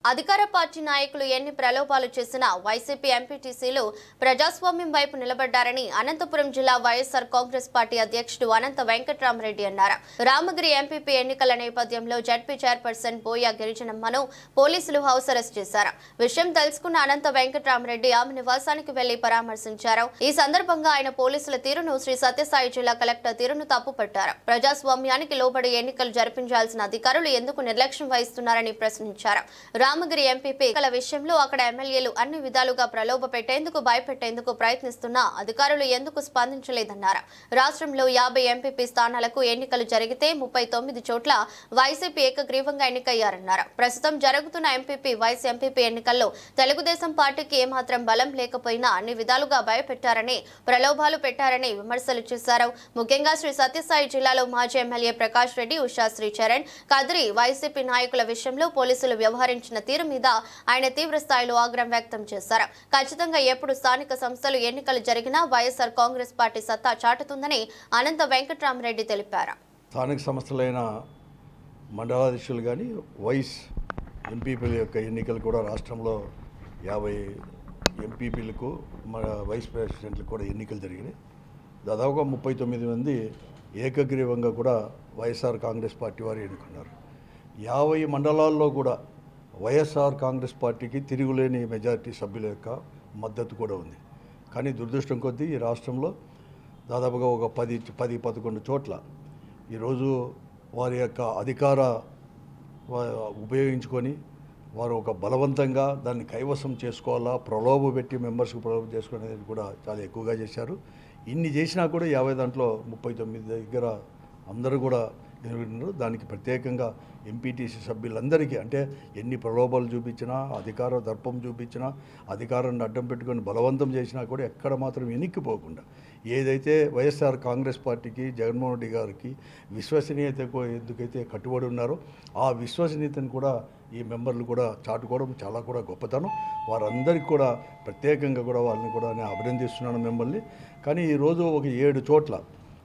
అధికార పార్టీ నాయకులు ఎన్ని ప్రలోభాలు చేసినా వైసీపీ ఎంపీటీసీలు ప్రజాస్వామ్యం వైపు నిలబడ్డారని అనంతపురం జిల్లా వైఎస్ఆర్ కాంగ్రెస్ పార్టీ అధ్యక్షుడు అనంత వెంకట్రామరెడ్డి అన్నారు. రామగిరి ఎంపీపీ ఎన్నికల నేపథ్యంలో జడ్పీ చైర్పర్సన్ బోయ గిరిజనమ్మను పోలీసులు హౌస్ అరెస్ట్ చేశారు. విషయం తెలుసుకున్న అనంత వెంకట్రామరెడ్డి ఆమె నివాసానికి వెళ్లి పరామర్శించారు. ఈ సందర్భంగా ఆయన పోలీసుల తీరును శ్రీ సత్యసాయి జిల్లా కలెక్టర్ తీరును తప్పుపట్టారు. ప్రజాస్వామ్యానికి లోబడి ఎన్నికలు జరిపించాల్సిన అధికారులు ఎందుకు నిర్లక్ష్యం వహిస్తున్నారని ప్రశ్నించారు. రామగిరి ఎంపీపీ ఎన్నికల విషయంలో అక్కడ ఎమ్మెల్యేలు అన్ని విధాలుగా ప్రలోభ పెట్టేందుకు భయపెట్టేందుకు ప్రయత్నిస్తున్నా అధికారులు ఎందుకు స్పందించలేదన్నారు. రాష్ట్రంలో 50 ఎంపీపీ స్థానాలకు ఎన్నికలు జరిగితే 39 చోట్ల వైసీపీ ఏకగ్రీవంగా ఎన్నికయ్యారన్నారు. ప్రస్తుతం జరుగుతున్న ఎంపీపీ వైస్ ఎంపీపీ ఎన్నికల్లో తెలుగుదేశం పార్టీకి ఏమాత్రం బలం లేకపోయినా అన్ని విధాలుగా భయపెట్టారని ప్రలోభాలు పెట్టారని విమర్శలు చేశారు. ముఖ్యంగా శ్రీ సత్యసాయి జిల్లాలో మాజీ ఎమ్మెల్యే ప్రకాష్ రెడ్డి, ఉషా శ్రీచరణ్, కదిరి వైసీపీ నాయకుల విషయంలో పోలీసులు వ్యవహరించిన తీరు మీద ఆయన తీవ్ర స్థాయిలో ఆగ్రహం వ్యక్తం చేశారు. ఖచ్చితంగా ఎప్పుడు స్థానిక సంస్థలు ఎన్నికలు జరిగినా వైఎస్ఆర్ కాంగ్రెస్ పార్టీ సత్తా చాటుతుందని అనంత వెంకట్రామరెడ్డి తెలిపారు. స్థానిక సంస్థలైన మండలాధీశులు కానీ వైస్ ఎంపీపీల యొక్క ఎన్నికలు కూడా రాష్ట్రంలో 50 ఎంపీపీలకు వైస్ ప్రెసిడెంట్లకు కూడా ఎన్నికలు జరిగినాయి. దాదాపుగా 39 మంది ఏకగ్రీవంగా కూడా వైఎస్ఆర్ కాంగ్రెస్ పార్టీ వారు ఎన్నుకున్నారు. 50 మండలాల్లో కూడా వైఎస్ఆర్ కాంగ్రెస్ పార్టీకి తిరుగులేని మెజారిటీ సభ్యుల యొక్క మద్దతు కూడా ఉంది. కానీ దురదృష్టం కొద్దీ ఈ రాష్ట్రంలో దాదాపుగా ఒక 10-11 చోట్ల ఈరోజు వారి యొక్క అధికార ఉపయోగించుకొని వారు ఒక బలవంతంగా దాన్ని కైవసం చేసుకోవాలా, ప్రలోభ పెట్టి మెంబర్స్కి ప్రలోభ చేసుకునేది కూడా చాలా ఎక్కువగా చేశారు. ఇన్ని చేసినా కూడా 50 దాంట్లో 39 దగ్గర అందరూ కూడా దానికి ప్రత్యేకంగా ఎంపీటీసీ సభ్యులందరికీ అంటే ఎన్ని ప్రలోభాలు చూపించినా, అధికార దర్పం చూపించినా, అధికారాన్ని అడ్డం పెట్టుకొని బలవంతం చేసినా కూడా ఎక్కడ మాత్రం వెనక్కిపోకుండా ఏదైతే వైఎస్ఆర్ కాంగ్రెస్ పార్టీకి, జగన్మోహన్ రెడ్డి గారికి విశ్వసనీయత ఎందుకైతే కట్టుబడి ఉన్నారో ఆ విశ్వసనీయతను కూడా ఈ మెంబర్లు కూడా చాటుకోవడం చాలా కూడా గొప్పతనం. వారందరికీ కూడా ప్రత్యేకంగా కూడా వాళ్ళని కూడా నేను అభినందిస్తున్నాను మెంబర్ని. కానీ ఈరోజు ఒక 7 చోట్ల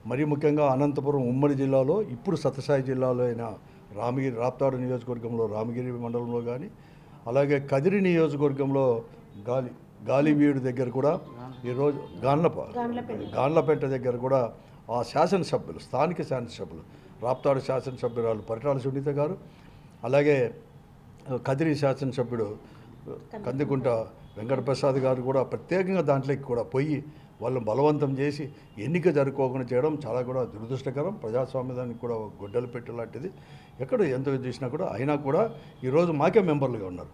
మరీ ముఖ్యంగా అనంతపురం ఉమ్మడి జిల్లాలో, ఇప్పుడు సత్యసాయి జిల్లాలో అయిన రామగిరి రాప్తాడు నియోజకవర్గంలో రామగిరి మండలంలో కానీ, అలాగే కదిరి నియోజకవర్గంలో గాలివీడు దగ్గర కూడా ఈరోజు గాన్లపేట దగ్గర కూడా ఆ శాసనసభ్యులు, స్థానిక శాసనసభ్యులు, రాప్తాడు శాసనసభ్యురాలు పరిటాల సునీత గారు, అలాగే కదిరి శాసనసభ్యుడు కందికుంట వెంకటప్రసాద్ గారు కూడా ప్రత్యేకంగా దాంట్లోకి కూడా పోయి వాళ్ళని బలవంతం చేసి ఎన్నిక జరుపుకోకుండా చేయడం చాలా కూడా దురదృష్టకరం. ప్రజాస్వామ్యానికి కూడా గొడ్డలు పెట్టు లాంటిది. ఎక్కడ ఎంత చేసినా కూడా అయినా కూడా ఈరోజు మాకే మెంబర్లుగా ఉన్నారు.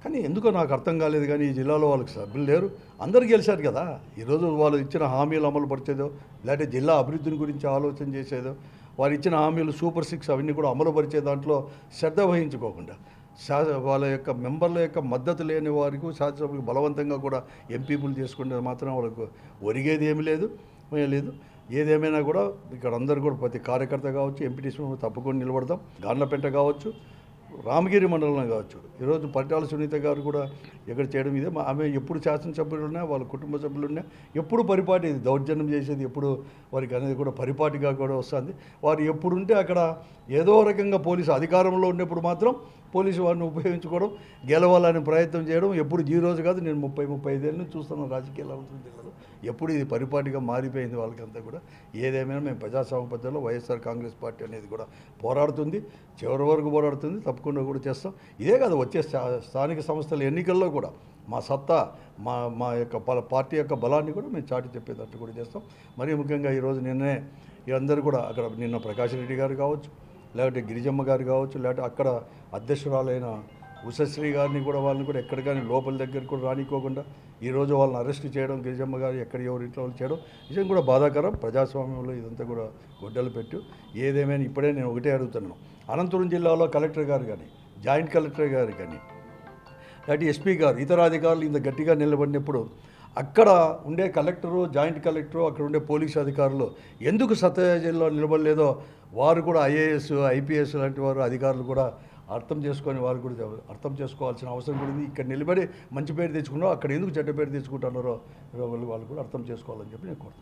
కానీ ఎందుకో నాకు అర్థం కాలేదు. కానీ ఈ జిల్లాలో వాళ్ళకి సభ్యులు లేరు. అందరూ గెలిచారు కదా. ఈరోజు వాళ్ళు ఇచ్చిన హామీలు అమలు పరిచేదో, లేకపోతే జిల్లా అభివృద్ధిని గురించి ఆలోచన చేసేదో, వారు ఇచ్చిన హామీలు సూపర్ 6 అవన్నీ కూడా అమలు పరిచే దాంట్లో శ్రద్ధ వహించుకోకుండా వాళ్ళ యొక్క మెంబర్ల యొక్క మద్దతు లేని వారికి శాసనసభ్యులకు బలవంతంగా కూడా ఎంపీలు చేసుకుంటే మాత్రం వాళ్ళకు ఒరిగేది ఏమీ లేదు. ఏదేమైనా కూడా ఇక్కడ అందరూ కూడా ప్రతి కార్యకర్త కావచ్చు, ఎంపీటీసీ తప్పకుండా నిలబడతాం. గాన్లపేట కావచ్చు, రామగిరి మండలంలో కావచ్చు. ఈరోజు పరిటాల సునీత గారు కూడా ఎక్కడ చేయడం ఇదే. ఆమె ఎప్పుడు శాసనసభ్యులు ఉన్నా, వాళ్ళ కుటుంబ సభ్యులు ఉన్నా ఎప్పుడు పరిపాటి దౌర్జన్యం చేసేది ఎప్పుడు వారికి అనేది కూడా పరిపాటిగా కూడా వస్తుంది. వారు ఎప్పుడుంటే అక్కడ ఏదో రకంగా పోలీసు అధికారంలో ఉన్నప్పుడు మాత్రం పోలీసు వారిని ఉపయోగించుకోవడం, గెలవాలని ప్రయత్నం చేయడం ఎప్పుడు ఈ రోజు కాదు. నేను 30-35 ఏళ్ళ నుంచి చూస్తున్నాను రాజకీయాలు అవుతుంది జిల్లాలో. ఎప్పుడు ఇది పరిపాటిగా మారిపోయింది వాళ్ళకంతా కూడా. ఏదేమైనా మేము ప్రజాస్వామ్య పద్ధతిలో వైఎస్ఆర్ కాంగ్రెస్ పార్టీ అనేది కూడా పోరాడుతుంది, చివరి వరకు పోరాడుతుంది, తప్పకుండా కూడా చేస్తాం. ఇదే కాదు, వచ్చే స్థానిక సంస్థల ఎన్నికల్లో కూడా మా సత్తా, మా యొక్క పార్టీ యొక్క బలాన్ని కూడా మేము చాటి చెప్పేటట్టు కూడా చేస్తాం. మరీ ముఖ్యంగా ఈరోజు నిన్నే అందరూ కూడా అక్కడ నిన్న ప్రకాష్ రెడ్డి గారు కావచ్చు, లేకపోతే గిరిజమ్మ గారు కావచ్చు, లేకపోతే అక్కడ అధ్యక్షురాలైన ఉషశ్రీ గారిని కూడా వాళ్ళని కూడా ఎక్కడ కానీ లోపల దగ్గర కూడా రానికోకుండా ఈరోజు వాళ్ళని అరెస్ట్ చేయడం, గిరిజమ్మ గారు ఎక్కడ ఎవరింట్లో వాళ్ళు చేయడం నిజం కూడా బాధాకరం. ప్రజాస్వామ్యంలో ఇదంతా కూడా గొడ్డలు పెట్టు. ఏదేమైనా ఇప్పుడే నేను ఒకటే అడుగుతున్నాను, అనంతపురం జిల్లాలో కలెక్టర్ గారు కానీ, జాయింట్ కలెక్టర్ గారు కానీ, లేకపోతే ఎస్పీ గారు, ఇతర అధికారులు ఇంత గట్టిగా నిలబడినప్పుడు అక్కడ ఉండే కలెక్టరు, జాయింట్ కలెక్టరు, అక్కడ ఉండే పోలీసు అధికారులు ఎందుకు సత్యసాయి జిల్లాలో నిలబడలేదో వారు కూడా ఐఏఎస్, ఐపీఎస్ లాంటి వారు అధికారులు కూడా అర్థం చేసుకొని వారు కూడా అర్థం చేసుకోవాల్సిన అవసరం కూడా ఉంది. ఇక్కడ నిలబడి మంచి పేరు తెచ్చుకున్నారో అక్కడ ఎందుకు చెడ్డ పేరు తెచ్చుకుంటున్నారో వాళ్ళు కూడా అర్థం చేసుకోవాలని చెప్పి నేను కోరుతాను.